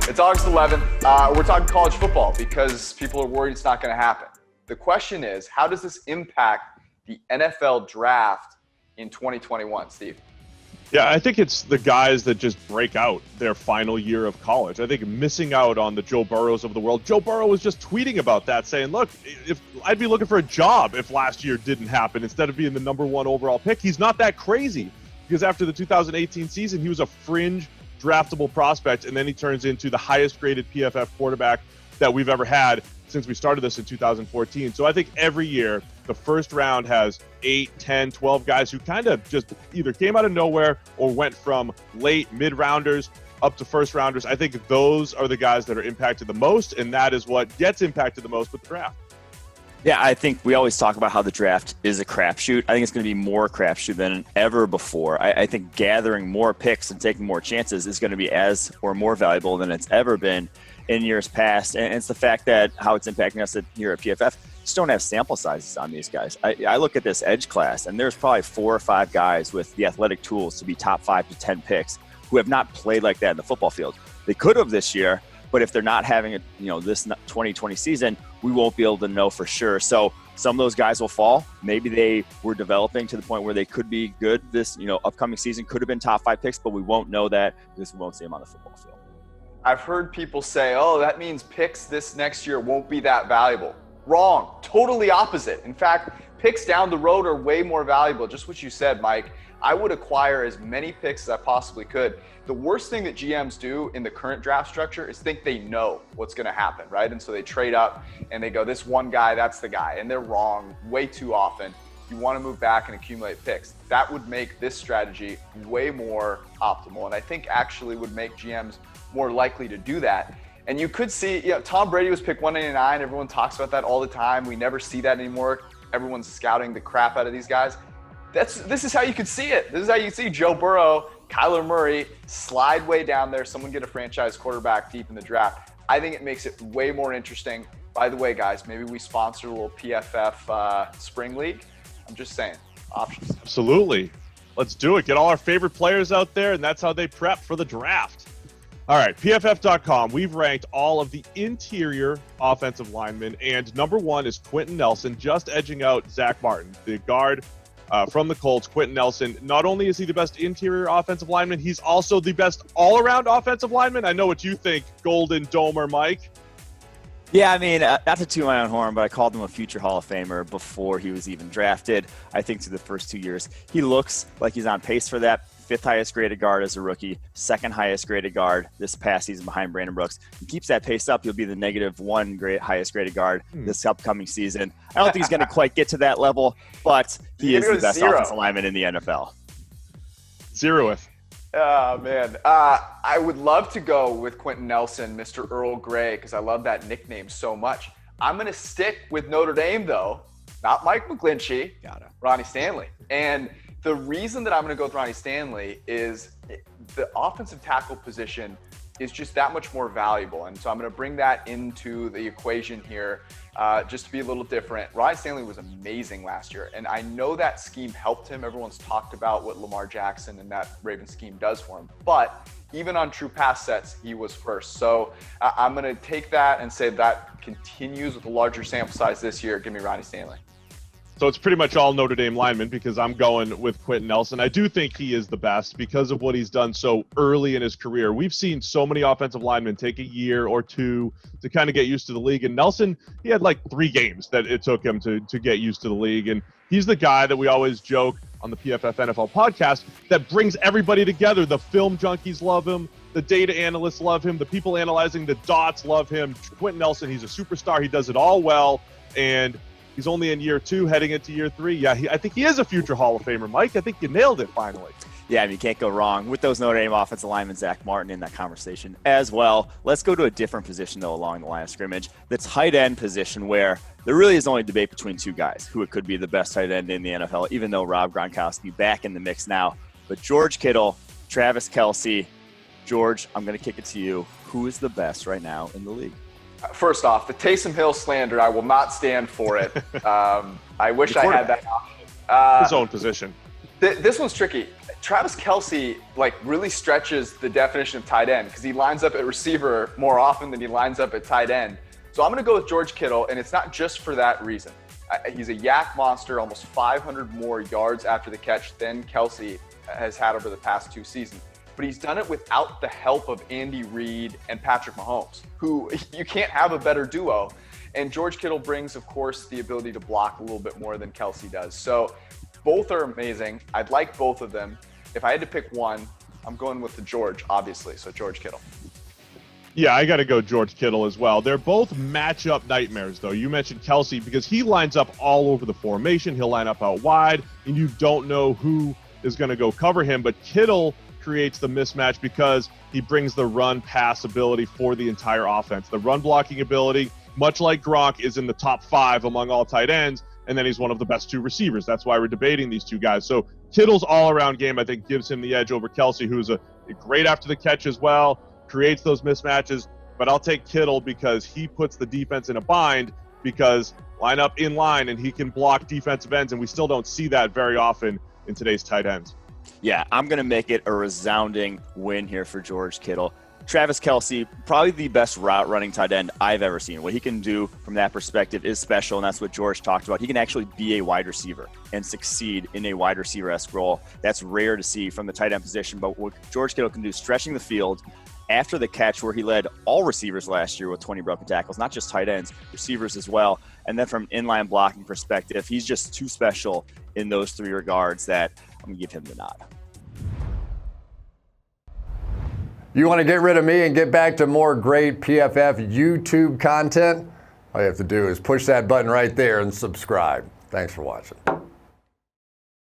It's August 11th. We're talking college football because people are worried it's not going to happen. The question is, how does this impact the NFL draft in 2021, Steve? Yeah, I think it's the guys that just break out their final year of college. I think missing out on the Joe Burrows of the world. Joe Burrow was just tweeting about that, saying, look, if I'd be looking for a job if last year didn't happen instead of being the number one overall pick. He's not that crazy because after the 2018 season, he was a fringe draftable prospect, and then he turns into the highest graded PFF quarterback that we've ever had since we started this in 2014. So I think every year the first round has 8, 10, 12 guys who kind of just either came out of nowhere or went from late mid-rounders up to first rounders. I think those are the guys that are impacted the most, and that is what gets impacted the most with the draft. Yeah, I think we always talk about how the draft is a crapshoot. I think it's going to be more crapshoot than ever before. I think gathering more picks and taking more chances is going to be as or more valuable than it's ever been in years past. And it's the fact that how it's impacting us here at PFF, just don't have sample sizes on these guys. I look at this edge class, and there's probably 4 or 5 guys with the athletic tools to be top 5 to 10 picks who have not played like that in the football field. They could have this year, but if they're not having this 2020 season, we won't be able to know for sure. So some of those guys will fall. Maybe they were developing to the point where they could be good this upcoming season, could have been top 5 picks, but we won't know that because we won't see them on the football field. I've heard people say, oh, that means picks this next year won't be that valuable. Wrong. Totally opposite. In fact, picks down the road are way more valuable. Just what you said, Mike. I would acquire as many picks as I possibly could. The worst thing that GMs do in the current draft structure is think they know what's going to happen, right? And so they trade up and they go, this one guy, that's the guy. And they're wrong way too often. You want to move back and accumulate picks. That would make this strategy way more optimal. And I think actually would make GMs more likely to do that. And you could see, Tom Brady was picked 199. Everyone talks about that all the time. We never see that anymore. Everyone's scouting the crap out of these guys. This is how you could see it. This is how you see Joe Burrow, Kyler Murray slide way down there. Someone get a franchise quarterback deep in the draft. I think it makes it way more interesting. By the way, guys, maybe we sponsor a little PFF Spring League. I'm just saying, options. Absolutely. Let's do it. Get all our favorite players out there, and that's how they prep for the draft. All right, PFF.com, we've ranked all of the interior offensive linemen, and number 1 is Quentin Nelson, just edging out Zach Martin, the guard from the Colts. Quentin Nelson, not only is he the best interior offensive lineman, he's also the best all-around offensive lineman. I know what you think, Golden Domer Mike. Yeah, I mean, not to toot my own horn, but I called him a future Hall of Famer before he was even drafted. I think through the first 2 years, he looks like he's on pace for that. 5th highest graded guard as a rookie, 2nd highest graded guard this past season behind Brandon Brooks. He keeps that pace up, he'll be the -1 highest graded guard this upcoming season. I don't think he's going to quite get to that level, but he is the best offensive lineman in the NFL. Zeroth. Oh, man. I would love to go with Quentin Nelson, Mr. Earl Grey, because I love that nickname so much. I'm going to stick with Notre Dame, though. Not Mike McGlinchey. Ronnie Stanley. And the reason that I'm going to go with Ronnie Stanley is the offensive tackle position is just that much more valuable. And so I'm going to bring that into the equation here just to be a little different. Ronnie Stanley was amazing last year. And I know that scheme helped him. Everyone's talked about what Lamar Jackson and that Ravens scheme does for him. But even on true pass sets, he was first. So I'm going to take that and say that continues with a larger sample size this year. Give me Ronnie Stanley. So it's pretty much all Notre Dame linemen because I'm going with Quentin Nelson. I do think he is the best because of what he's done so early in his career. We've seen so many offensive linemen take a year or 2 to kind of get used to the league. And Nelson, he had like 3 games that it took him to get used to the league. And he's the guy that we always joke on the PFF NFL podcast that brings everybody together. The film junkies love him. The data analysts love him. The people analyzing the dots love him. Quentin Nelson, he's a superstar. He does it all well. And he's only in year 2, heading into year 3. Yeah, I think he is a future Hall of Famer, Mike. I think you nailed it finally. Yeah, I mean, you can't go wrong with those Notre Dame offensive linemen, Zach Martin, in that conversation as well. Let's go to a different position, though, along the line of scrimmage. The tight end position, where there really is only debate between 2 guys who it could be the best tight end in the NFL, even though Rob Gronkowski back in the mix now. But George Kittle, Travis Kelce. George, I'm going to kick it to you. Who is the best right now in the league? First off, the Taysom Hill slander, I will not stand for it. I wish I had that option. His own position. This one's tricky. Travis KELCE really stretches the definition of tight end because he lines up at receiver more often than he lines up at tight end. So I'm going to go with George Kittle, and it's not just for that reason. He's a yak monster, almost 500 more yards after the catch than KELCE has had over the past 2 seasons. But he's done it without the help of Andy Reid and Patrick Mahomes, who you can't have a better duo. And George Kittle brings, of course, the ability to block a little bit more than KELCE does. So both are amazing. I'd like both of them. If I had to pick one, I'm going with the George, obviously. So George Kittle. Yeah, I got to go George Kittle as well. They're both matchup nightmares, though. You mentioned KELCE because he lines up all over the formation. He'll line up out wide, and you don't know who is going to go cover him. But Kittle creates the mismatch because he brings the run-pass ability for the entire offense. The run-blocking ability, much like Gronk, is in the top 5 among all tight ends, and then he's one of the best 2 receivers. That's why we're debating these 2 guys. So Kittle's all-around game, I think, gives him the edge over KELCE, who's a great after the catch as well, creates those mismatches. But I'll take Kittle because he puts the defense in a bind because line up in line and he can block defensive ends, and we still don't see that very often in today's tight ends. Yeah, I'm going to make it a resounding win here for George Kittle. Travis KELCE, probably the best route running tight end I've ever seen. What he can do from that perspective is special, and that's what George talked about. He can actually be a wide receiver and succeed in a wide receiver-esque role. That's rare to see from the tight end position, but what George Kittle can do, stretching the field after the catch, where he led all receivers last year with 20 broken tackles, not just tight ends, receivers as well. And then from an inline blocking perspective, he's just too special in those 3 regards that I'm going to give him the nod. You want to get rid of me and get back to more great PFF YouTube content? All you have to do is push that button right there and subscribe. Thanks for watching.